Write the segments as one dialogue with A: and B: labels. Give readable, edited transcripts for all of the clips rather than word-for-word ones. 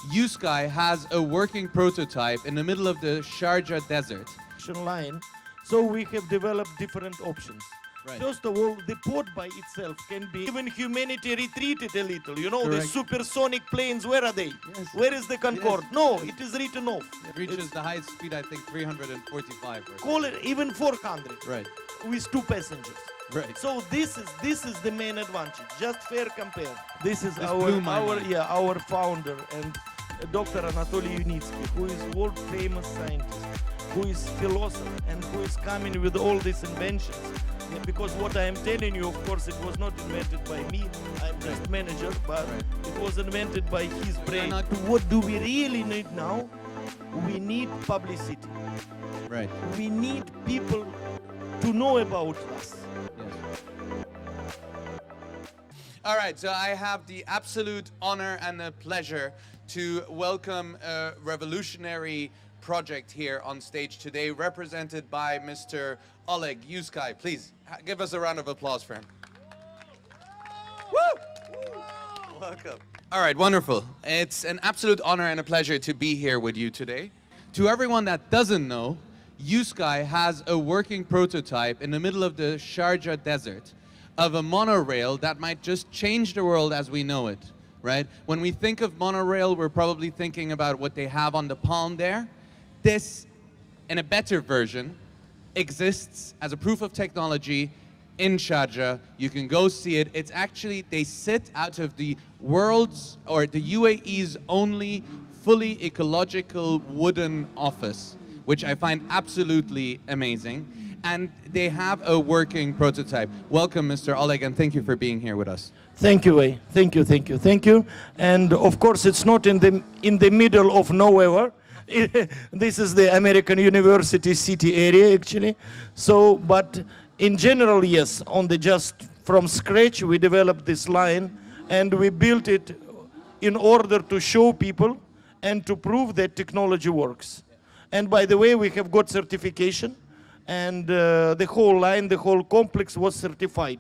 A: uSky has a working prototype in the middle of the Sharjah desert.
B: Line. So we have developed different options.
A: Right.
B: First of all, the pod by itself can be, even humanity retreated a little. You know,
A: Correct.
B: the supersonic planes, where are they?
A: Yes.
B: Where is the Concorde?
A: Yes.
B: No, it is written off.
A: It reaches the highest speed, I think, 345. Or
B: Call it even 400
A: right.
B: with 2 passengers.
A: Right.
B: So this is the main advantage. Just fair compare. This is
A: This blew my mind.
B: our founder and Dr. Anatoly Unitsky, who is world famous scientist, who is philosopher, and who is coming with all these inventions. Yeah, because what I am telling you, of course, it was not invented by me. I'm just manager, but it was invented by his brain. What do we really need now? We need publicity.
A: Right.
B: We need people to know about us.
A: Yes. All right, so I have the absolute honor and the pleasure to welcome a revolutionary project here on stage today, represented by Mr. Oleg uSky. Please give us a round of applause for him. Woo! Welcome. All right, wonderful. It's an absolute honor and a pleasure to be here with you today. To everyone that doesn't know, uSky has a working prototype in the middle of the Sharjah desert of a monorail that might just change the world as we know it, right? When we think of monorail, we're probably thinking about what they have on the palm there. This, in a better version, exists as a proof of technology in Sharjah. You can go see it. It's actually, they sit out of the world's, or the UAE's only fully ecological wooden office, which I find absolutely amazing. And they have a working prototype. Welcome, Mr. Oleg, and thank you for being here with us.
B: Thank you, Wei. Thank you, thank you, thank you. And of course, it's not in the middle of nowhere. This is the American University city area, actually. So, but in general, yes, on the just from scratch, we developed this line, and we built it in order to show people and to prove that technology works. And by the way, we have got certification, and the whole line, the whole complex was certified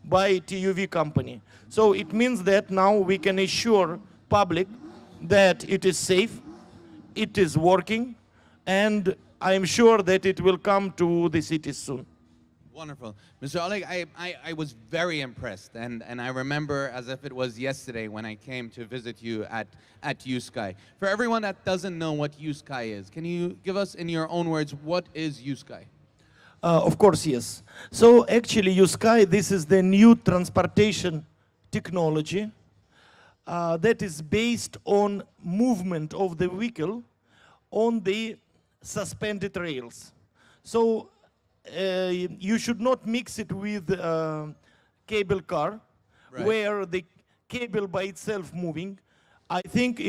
B: by TUV company. So it means that now we can assure public that it is safe, it is working, and I'm sure that it will come to the cities soon.
A: Wonderful. Mr. Oleg, I was very impressed, and I remember as if it was yesterday when I came to visit you at uSky. For everyone that doesn't know what uSky is, can you give us, in your own words, what is uSky?
B: Of course, yes. So actually, uSky, this is the new transportation technology that is based on movement of the vehicle on the suspended rails. So you should not mix it with cable car,
A: right,
B: where the cable by itself moving. I think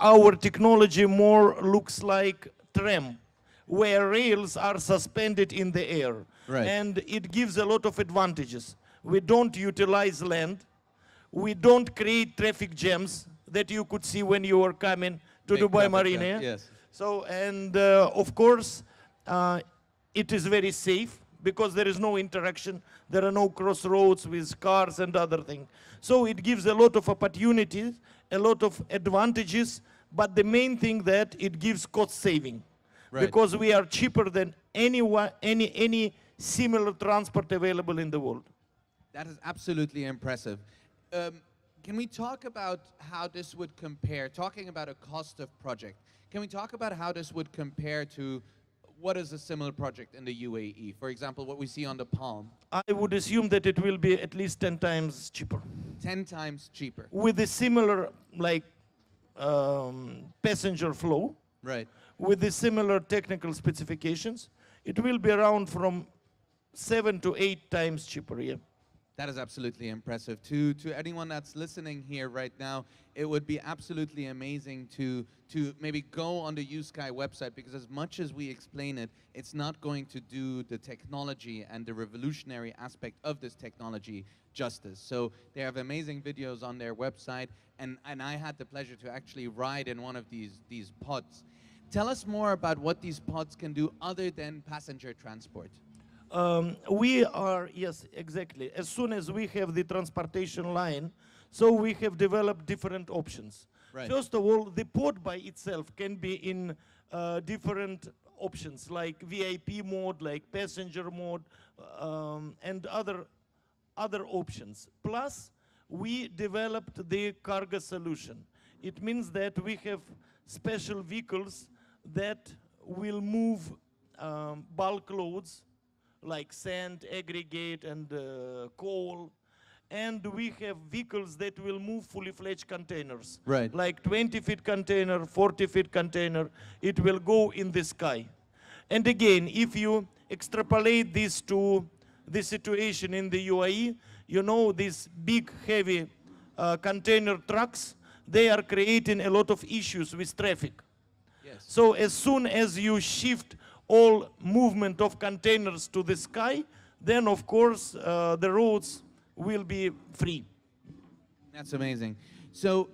B: our technology more looks like tram, where rails are suspended in the air.
A: Right.
B: And it gives a lot of advantages. We don't utilize land. We don't create traffic jams that you could see when you were coming to Dubai Marina.
A: Yes.
B: So, and of course, it is very safe because there is no interaction. There are no crossroads with cars and other things. So it gives a lot of opportunities, a lot of advantages, but the main thing that it gives cost saving. Right. Because we are cheaper than any similar transport available in the world.
A: That is absolutely impressive. Can we talk about how this would compare, talking about a cost of project, can we talk about how this would compare to what is a similar project in the UAE? For example, what we see on the Palm.
B: I would assume that it will be at least 10 times cheaper.
A: 10 times cheaper.
B: With a similar, like, passenger flow.
A: Right.
B: With the similar technical specifications, it will be around from 7 to 8 times cheaper, yeah.
A: That is absolutely impressive. To anyone that's listening here right now, it would be absolutely amazing to maybe go on the uSky website, because as much as we explain it, it's not going to do the technology and the revolutionary aspect of this technology justice. So they have amazing videos on their website, and I had the pleasure to actually ride in one of these pods. Tell us more about what these pods can do other than passenger transport.
B: We are, yes, exactly. As soon as we have the transportation line, so we have developed different options.
A: Right.
B: First of all, the pod by itself can be in different options, like VIP mode, like passenger mode, and other options. Plus, we developed the cargo solution. It means that we have special vehicles that will move bulk loads like sand, aggregate, and coal. And we have vehicles that will move fully fledged containers.
A: Right.
B: Like 20-feet container, 40-feet container, it will go in the sky. And again, if you extrapolate this to the situation in the UAE, you know, these big, heavy container trucks, they are creating a lot of issues with traffic.
A: Yes.
B: So as soon as you shift all movement of containers to the sky, then of course the roads will be free.
A: That's amazing. So,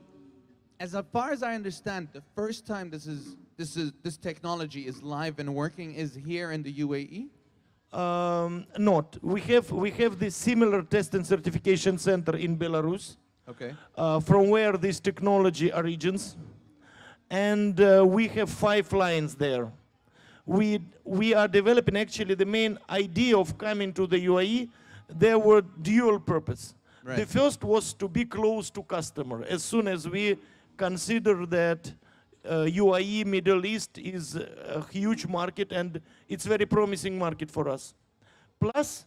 A: as far as I understand, the first time this technology is live and working is here in the UAE.
B: Not. We have the similar test and certification center in Belarus,
A: Okay.
B: from where this technology origins, and we have 5 lines there. We are developing, actually, the main idea of coming to the UAE. There were dual purpose.
A: Right.
B: The first was to be close to customer. As soon as we consider that UAE, Middle East is a huge market and it's very promising market for us. Plus,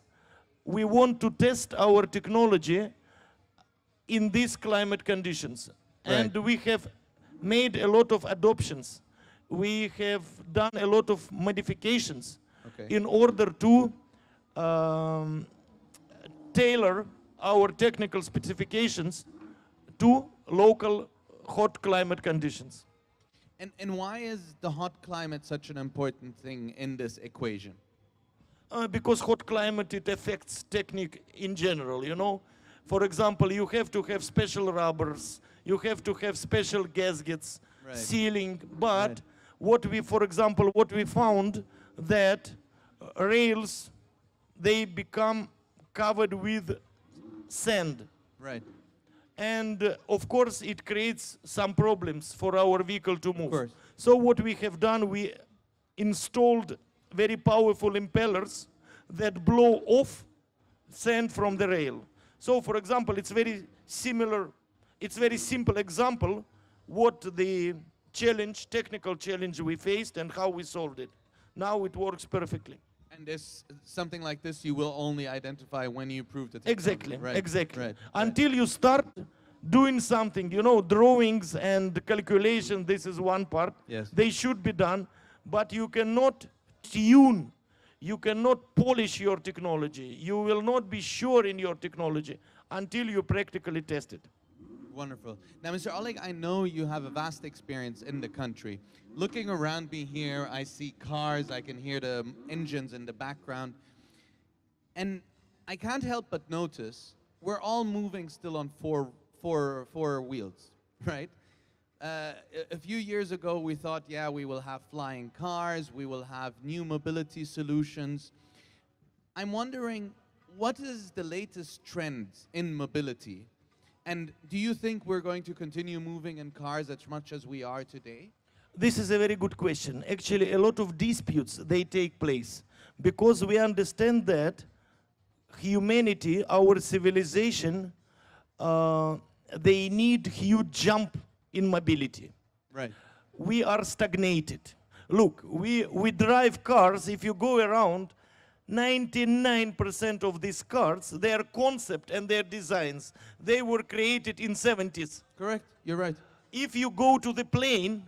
B: we want to test our technology in these climate conditions.
A: Right.
B: And we have made a lot of adoptions. We have done a lot of modifications
A: Okay.
B: in order to tailor our technical specifications to local hot climate conditions.
A: And why is the hot climate such an important thing in this equation?
B: Because hot climate, it affects technique in general, you know. For example, you have to have special rubbers, you have to have special gaskets,
A: Right.
B: sealing, but
A: Right.
B: for example, what we found that rails, they become covered with sand.
A: Right.
B: And of course, it creates some problems for our vehicle to move.
A: course.
B: So what we have done, we installed very powerful impellers that blow off sand from the rail. So for example, it's very simple example what the technical challenge we faced and how we solved it. Now it works perfectly.
A: And something like this you will only identify when you prove the technology.
B: Exactly,
A: Right.
B: exactly.
A: Right.
B: Until you start doing something, you know, drawings and calculation, this is one part.
A: Yes.
B: They should be done, but you cannot tune, you cannot polish your technology. You will not be sure in your technology until you practically test it.
A: Wonderful. Now, Mr. Oleg, I know you have a vast experience in the country. Looking around me here, I see cars, I can hear the engines in the background. And I can't help but notice we're all moving still on four wheels, right? A few years ago, we thought, yeah, we will have flying cars, we will have new mobility solutions. I'm wondering, what is the latest trend in mobility? And do you think we're going to continue moving in cars as much as we are today?
B: This is a very good question. Actually, a lot of disputes, they take place because we understand that humanity, our civilization, they need huge jump in mobility.
A: Right.
B: We are stagnated. Look, we drive cars, if you go around, 99% of these cars, their concept and their designs, they were created in 70s.
A: Correct. You're right.
B: If you go to the plane,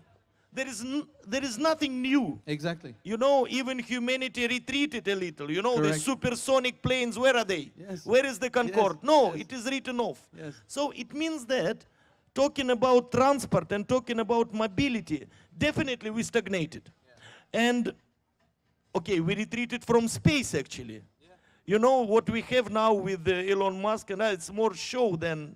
B: there is nothing new.
A: Exactly.
B: You know, even humanity retreated a little. You know, the
A: Correct.
B: supersonic planes, where are they?
A: Yes.
B: Where is the Concorde?
A: Yes,
B: No,
A: yes.
B: it is written off.
A: Yes.
B: So it means that talking about transport and talking about mobility, definitely we stagnated. And okay, we retreated from space actually. You know what we have now with Elon Musk, and it's more show than.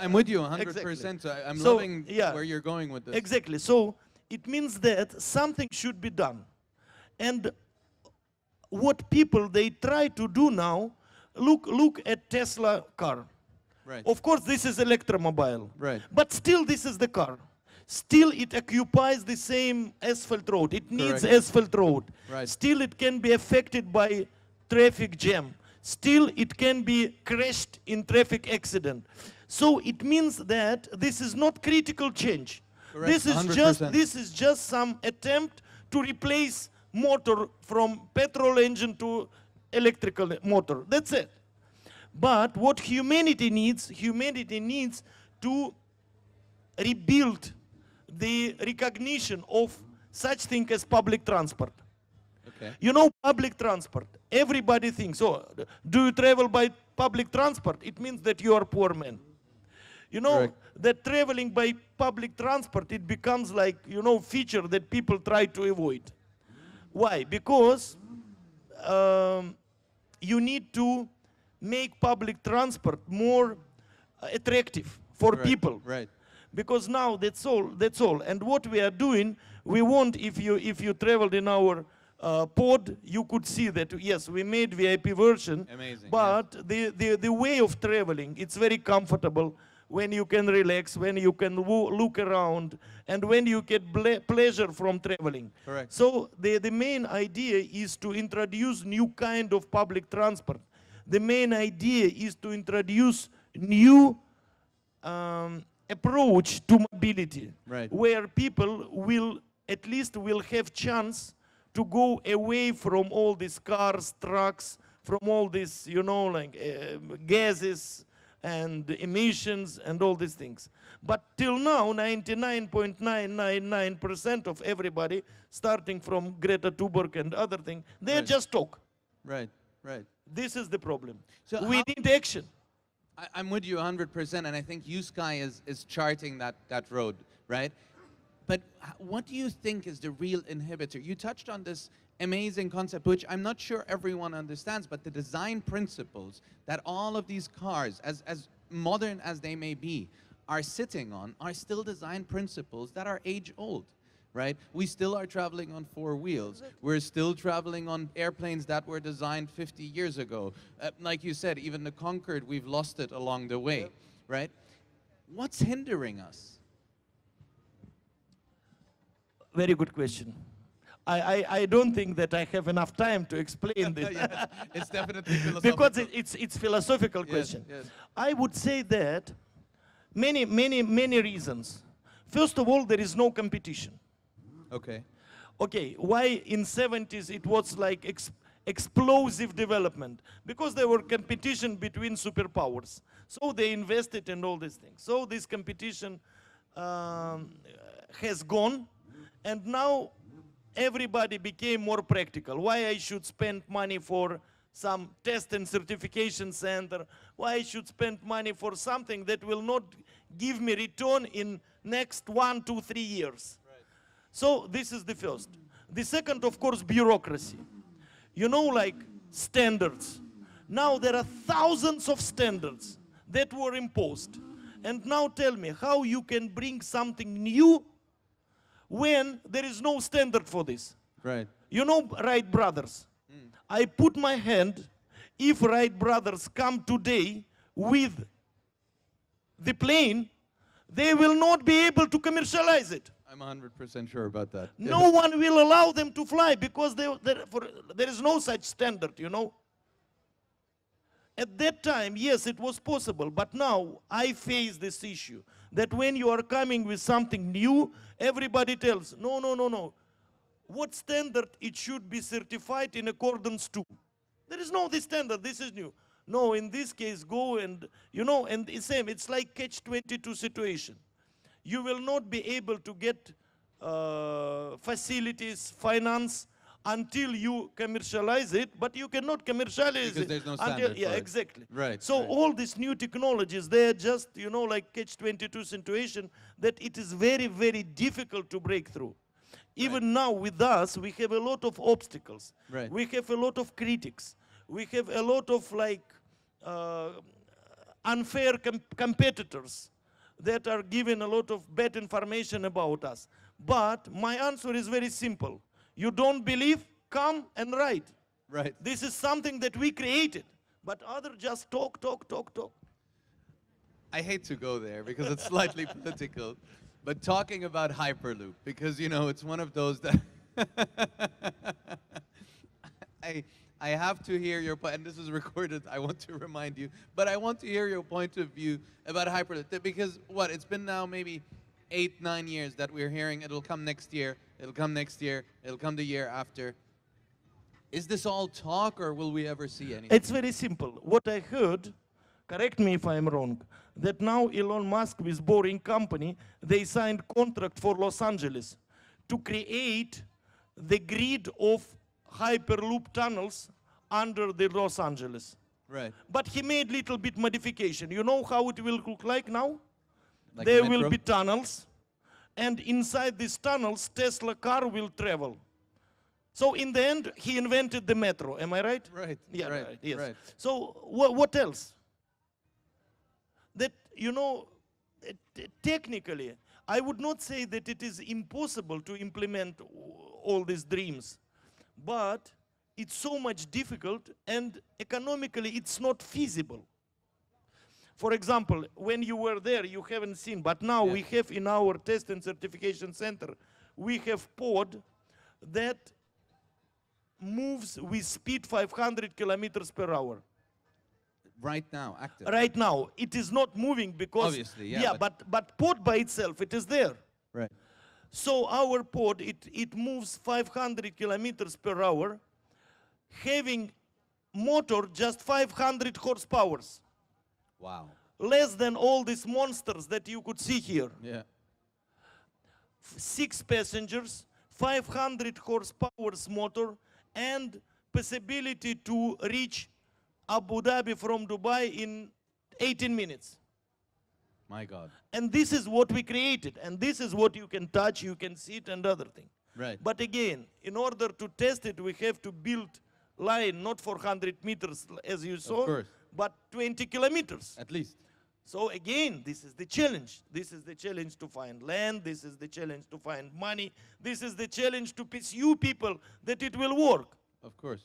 A: I'm with you 100%.
B: Exactly.
A: I'm
B: So,
A: loving
B: yeah.
A: where you're going with this.
B: Exactly. So it means that something should be done. And what people they try to do now, look at Tesla car.
A: Right.
B: Of course, this is electromobile.
A: Right.
B: But still, this is the car. Still, it occupies the same asphalt road. It needs
A: Correct.
B: asphalt road.
A: Right.
B: Still, it can be affected by traffic jam. Still, it can be crashed in traffic accident. So it means that this is not critical change.
A: Correct.
B: This is
A: 100%.
B: just some attempt to replace motor from petrol engine to electrical motor. That's it. But what humanity needs to rebuild the recognition of such thing as public transport.
A: Okay.
B: You know, public transport, everybody thinks, oh, do you travel by public transport? It means that you are a poor man. You know,
A: Correct.
B: that traveling by public transport, it becomes like, you know, feature that people try to avoid. Why? Because you need to make public transport more attractive for
A: Right.
B: people.
A: Right.
B: Because now that's all. And what we are doing, we want, if you traveled in our pod, you could see that, yes, we made VIP version.
A: Amazing,
B: But the way of traveling, it's very comfortable when you can relax, when you can look around, and when you get pleasure from traveling.
A: Correct.
B: So the main idea is to introduce new kind of public transport. The main idea is to introduce new approach to mobility,
A: Right.
B: where people will at least have chance to go away from all these cars, trucks, from all these, you know, like gases and emissions and all these things. But till now, 99.999% of everybody, starting from Greta Thunberg and other things, they
A: Right.
B: just talk.
A: Right. Right.
B: This is the problem.
A: So
B: We
A: how-
B: need action.
A: I'm with you 100%, and I think uSky is charting that road, right? But what do you think is the real inhibitor? You touched on this amazing concept, which I'm not sure everyone understands, but the design principles that all of these cars, as modern as they may be, are sitting on are still design principles that are age-old. Right? We still are traveling on 4 wheels. We're still traveling on airplanes that were designed 50 years ago. Like you said, even the Concorde, we've lost it along the way, right? What's hindering us?
B: Very good question. I don't think that I have enough time to explain this.
A: Yes, it's definitely philosophical.
B: Because it's philosophical
A: Yes,
B: question.
A: yes.
B: I would say that many reasons. First of all, there is no competition.
A: Okay.
B: Okay, why in 70s it was like explosive development? Because there were competition between superpowers. So they invested in all these things. So this competition has gone, and now everybody became more practical. Why I should spend money for some test and certification center? Why I should spend money for something that will not give me return in next 1, 2, 3 years? So this is the first. The second, of course, bureaucracy. You know, like standards. Now there are thousands of standards that were imposed. And now tell me how you can bring something new when there is no standard for this.
A: Right.
B: You know, Wright brothers. I put my hand, if Wright brothers come today with the plane, they will not be able to commercialize it.
A: I'm 100% sure about that.
B: No one will allow them to fly because there is no such standard, you know. At that time, yes, it was possible, but now I face this issue that when you are coming with something new, everybody tells, no. What standard it should be certified in accordance to? There is no this standard, this is new. No, in this case, go and, you know, and it's same, it's like catch-22 situation. You will not be able to get facilities, finance, until you commercialize it, but you cannot commercialize
A: Because
B: it.
A: there's no
B: until,
A: standard
B: yeah,
A: for it.
B: exactly.
A: Right,
B: So
A: right.
B: all these new technologies, they're just, you know, like catch-22 situation that it is very, very difficult to break through. Even now with us, we have a lot of obstacles.
A: Right.
B: We have a lot of critics. We have a lot of like unfair competitors that are giving a lot of bad information about us. But my answer is very simple. You don't believe? Come and write.
A: Right.
B: This is something that we created. But others just talk.
A: I hate to go there because it's slightly political, but talking about Hyperloop, because, you know, it's one of those that I have to hear your point, and this is recorded, I want to remind you, but I want to hear your point of view about Hyperloop, because what, it's been now maybe 8, 9 years that we're hearing it'll come next year, it'll come next year, it'll come the year after. Is this all talk, or will we ever see anything?
B: It's very simple. What I heard, correct me if I'm wrong, that now Elon Musk with Boring Company, they signed contract for Los Angeles to create the grid of Hyperloop tunnels under the Los Angeles.
A: Right.
B: But he made little bit modification. You know how it will look like now?
A: Like
B: there
A: a
B: will
A: metro?
B: be tunnels, and inside these tunnels, Tesla car will travel. So in the end, he invented the metro. Am I right?
A: Right.
B: Yeah,
A: right.
B: yes.
A: Right.
B: So what else? That, you know, technically, I would not say that it is impossible to implement all these dreams, but it's so much difficult, and economically it's not feasible. For example, when you were there, you haven't seen, but now we have in our test and certification center, we have pod that moves with speed 500 kilometers per hour.
A: Right now, active.
B: Right now, it is not moving because,
A: Obviously, yeah,
B: but pod by itself, it is there.
A: Right.
B: So our pod, it moves 500 kilometers per hour, having motor just 500 horsepower.
A: Wow.
B: Less than all these monsters that you could see here.
A: Yeah.
B: 6 passengers, 500 horsepower motor, and possibility to reach Abu Dhabi from Dubai in 18 minutes.
A: My God.
B: And this is what we created, and this is what you can touch, you can see it, and other thing.
A: Right.
B: But again, in order to test it, we have to build line not 400 meters as you saw,
A: course.
B: but 20 kilometers.
A: At least.
B: So again, this is the challenge. This is the challenge to find land. This is the challenge to find money. This is the challenge to pursue people that it will work.
A: Of course.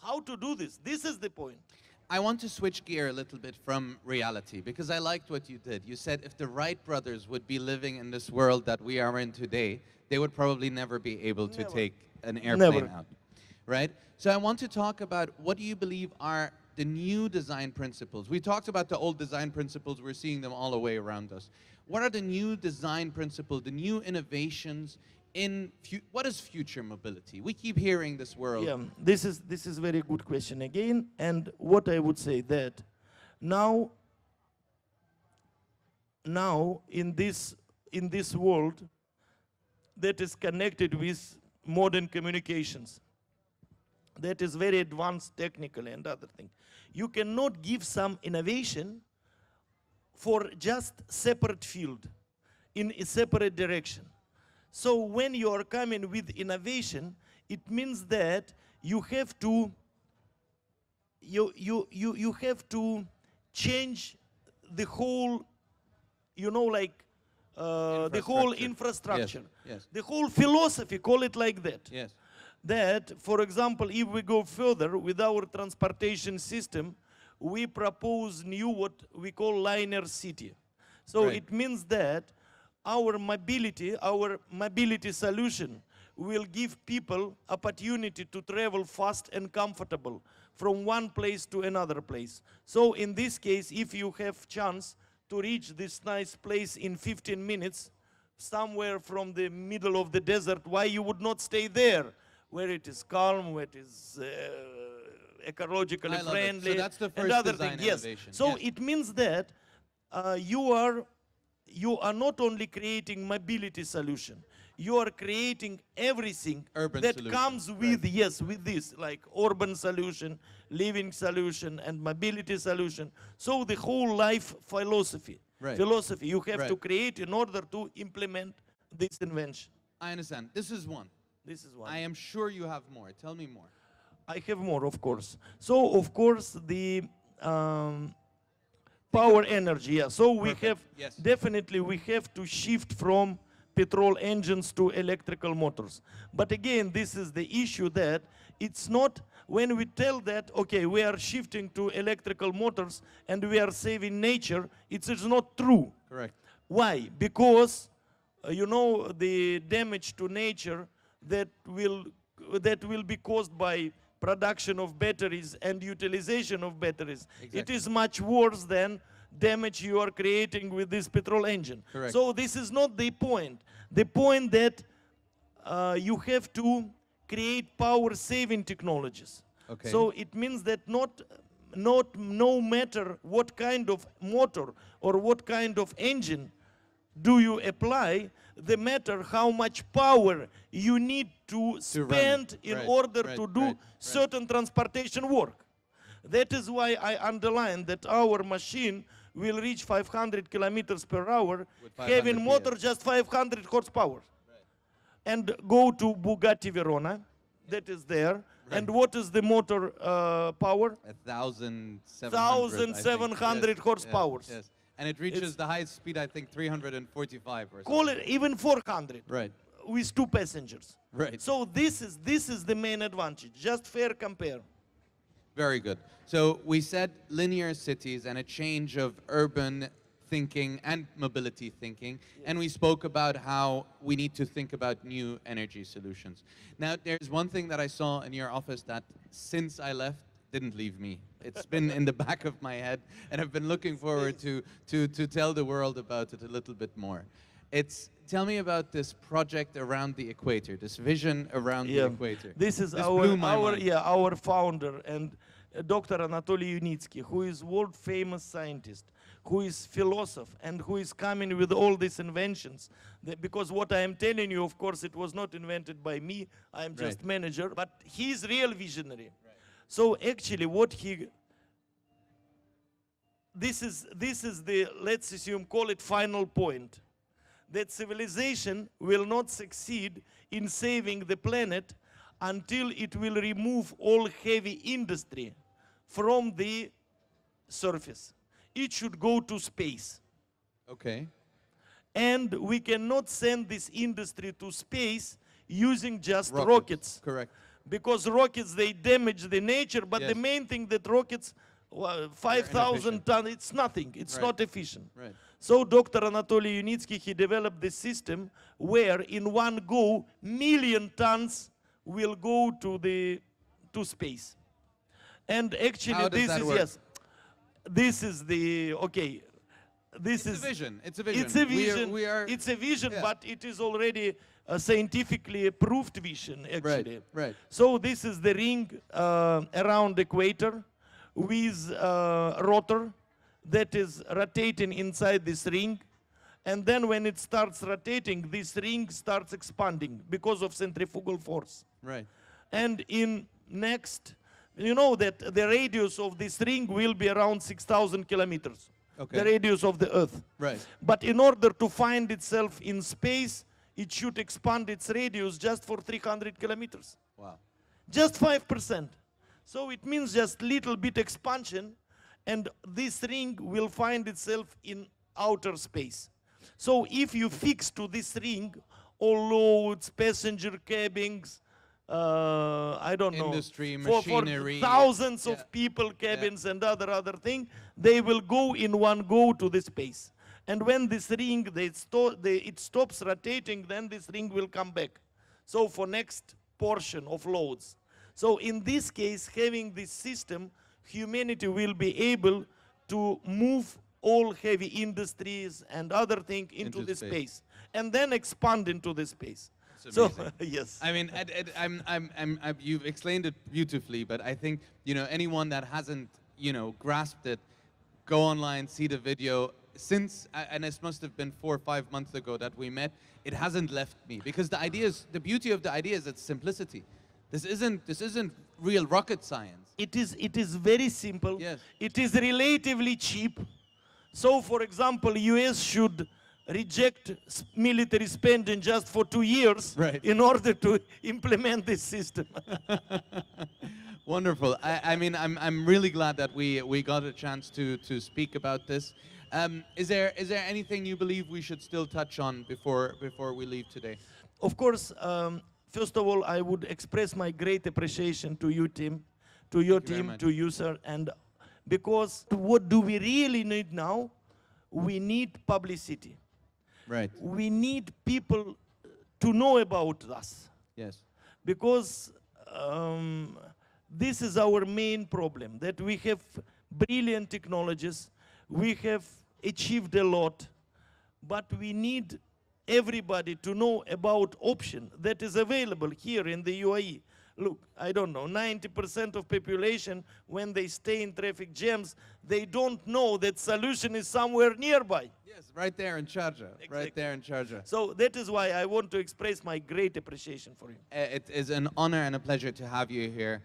B: How to do this? This is the point.
A: I want to switch gear a little bit from reality, because I liked what you did. You said if the Wright brothers would be living in this world that we are in today, they would probably never be able to take an airplane out. Right? So I want to talk about, what do you believe are the new design principles? We talked about the old design principles. We're seeing them all the way around us. What are the new design principles, the new innovations in what is future mobility? We keep hearing this word.
B: Yeah, this is very good question again. And what I would say that now in this world that is connected with modern communications, that is very advanced technically and other things, you cannot give some innovation for just separate field in a separate direction. So when you are coming with innovation, it means that you have to change the whole, you know, like the whole infrastructure,
A: Yes.
B: the whole philosophy, call it like that.
A: Yes.
B: That, for example, if we go further with our transportation system, we propose new what we call linear city. So
A: Right.
B: it means that our mobility solution will give people opportunity to travel fast and comfortable from one place to another place. So in this case, if you have chance to reach this nice place in 15 minutes, somewhere from the middle of the desert, why you would not stay there, where it is calm, where it is ecologically
A: I love it.
B: friendly,
A: So that's the
B: and
A: first
B: other
A: design
B: thing. Yes.
A: innovation.
B: So
A: Yes.
B: it means that you are not only creating mobility solution, you are creating everything
A: Urban
B: that
A: solution,
B: comes with,
A: right.
B: yes, with this, like urban solution, living solution, and mobility solution. So the whole life philosophy,
A: Right.
B: you have
A: Right.
B: to create in order to implement this invention.
A: I understand. This is one.
B: This is one.
A: I am sure you have more. Tell me more.
B: I have more, of course. So, of course, the power energy. Yeah. So we
A: Perfect.
B: have
A: Yes.
B: definitely we have to shift from petrol engines to electrical motors. But again, this is the issue that it's not, when we tell that, okay, we are shifting to electrical motors and we are saving nature, it's not true.
A: Correct.
B: Why? Because, you know, the damage to nature that will be caused by production of batteries and utilization of batteries.
A: Exactly.
B: It is much worse than damage you are creating with this petrol engine.
A: Correct.
B: So this is not the point. The point that you have to create power-saving technologies.
A: Okay.
B: So it means that no matter what kind of motor or what kind of engine do you apply, the matter how much power you need to spend in order to do certain transportation work. That is why I underline that our machine will reach 500 kilometers per hour, having motor just 500 horsepower. And go to Bugatti Verona, that is there. And what is the motor power?
A: 1,700
B: horsepower.
A: Yes. And it reaches the highest speed, I think, 345 or something.
B: Call it even 400.
A: Right.
B: With 2 passengers.
A: Right.
B: So this is the main advantage. Just fair compare.
A: Very good. So we said linear cities and a change of urban thinking and mobility thinking, and we spoke about how we need to think about new energy solutions. Now, there's one thing that I saw in your office that since I left didn't leave me. It's been in the back of my head, and I've been looking forward to tell the world about it a little bit more. Tell me about this project around the equator, this vision around the equator.
B: This is our founder and Dr. Anatoly Unitsky, who is world famous scientist, who is philosopher, and who is coming with all these inventions. Because what I am telling you, of course, it was not invented by me. I am just manager, but he is real visionary. So actually, this is the, let's assume, call it final point. That civilization will not succeed in saving the planet until it will remove all heavy industry from the surface. It should go to space.
A: Okay.
B: And we cannot send this industry to space using just rockets.
A: Correct.
B: Because rockets, they damage the nature, but the main thing that rockets, 5,000 tons, it's nothing. It's not efficient.
A: Right.
B: So Dr. Anatoly Unitsky, he developed this system where in one go, 1,000,000 tons will go to space. And actually this is, this is the, okay. This is
A: a vision. It's a vision.
B: It's a vision. It's a vision, but it is already a scientifically approved vision, actually.
A: Right.
B: So this is the ring around the equator with rotor that is rotating inside this ring. And then when it starts rotating, this ring starts expanding because of centrifugal force.
A: Right.
B: And in next, you know that the radius of this ring will be around 6,000 kilometers.
A: Okay.
B: The radius of the Earth.
A: Right.
B: But in order to find itself in space, it should expand its radius just for 300 kilometers.
A: Wow.
B: Just 5%. So it means just little bit expansion, and this ring will find itself in outer space. So if you fix to this ring all loads, passenger cabins, I don't know,
A: industry,
B: for
A: machinery,
B: thousands of people, cabins and other thing, they will go in one go to the space. And when this ring, it stops rotating, then this ring will come back. So for next portion of loads. So in this case, having this system, humanity will be able to move all heavy industries and other things into the space. And then expand into the space. So, yes.
A: I mean, you've explained it beautifully, but I think, anyone that hasn't, grasped it, go online, see the video. Since, and this must have been 4 or 5 months ago that we met, it hasn't left me. Because the beauty of the idea is its simplicity. This isn't real rocket science.
B: It is very simple.
A: Yes.
B: It is relatively cheap. So, for example, US should reject military spending just for 2 years in order to implement this system.
A: Wonderful. I mean, I'm really glad that we got a chance to speak about this. Is there anything you believe we should still touch on before we leave today?
B: Of course, first of all, I would express my great appreciation to you, team, to your
A: Thank you very
B: team,
A: much.
B: to you, sir, and because what do we really need now? We need publicity.
A: Right.
B: We need people to know about us,
A: Yes.
B: because this is our main problem, that we have brilliant technologies, we have achieved a lot, but we need everybody to know about option that is available here in the UAE. Look, I don't know, 90% of population, when they stay in traffic jams, they don't know that solution is somewhere nearby.
A: Yes, right there in Sharjah.
B: Exactly.
A: Right there in Sharjah.
B: So that is why I want to express my great appreciation for you.
A: It is an honor and a pleasure to have you here.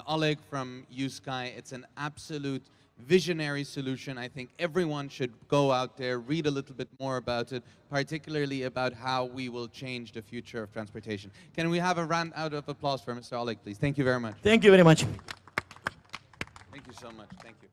A: Oleg from uSky, it's an absolute visionary solution. I think everyone should go out there, read a little bit more about it, particularly about how we will change the future of transportation. Can we have a round out of applause for Mr. Oleg, please? Thank you very much.
B: Thank you very much.
A: Thank you so much. Thank you.